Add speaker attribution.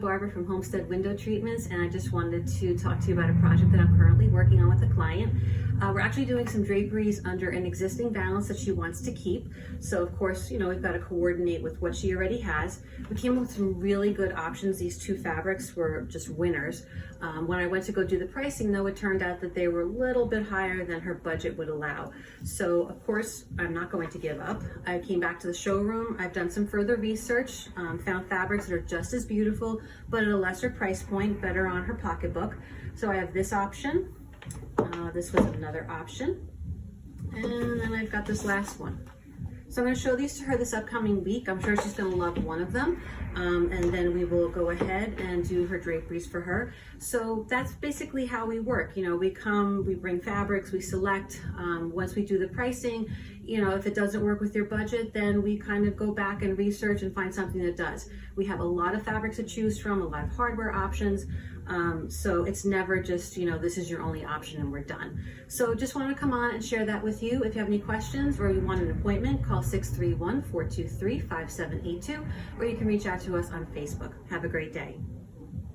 Speaker 1: Barbara from Homestead Window Treatments, and I just wanted to talk to you about a project that I'm currently working on with a client. We're actually doing some draperies under an existing valance that she wants to keep. So of course, you know, we've got to coordinate with what she already has. We came up with some really good options. These two fabrics were just winners. When I went to go do the pricing though, it turned out that they were a little bit higher than her budget would allow. So of course, I'm not going to give up. I came back to the showroom. I've done some further research, found fabrics that are just as beautiful, but at a lesser price point, better on her pocketbook. So I have this option. This was another option. And then I've got this last one. So I'm going to show these to her this upcoming week. I'm sure she's going to love one of them. And then we will go ahead and do her draperies for her. So that's basically how we work. You know, we come, we bring fabrics, we select. Once we do the pricing, you know, if it doesn't work with your budget, then we kind of go back and research and find something that does. We have a lot of fabrics to choose from, a lot of hardware options. So it's never just, you know, this is your only option and we're done. So just want to come on and share that with you. If you have any questions or you want an appointment, call 631-423-5782, or you can reach out to us on Facebook. Have a great day.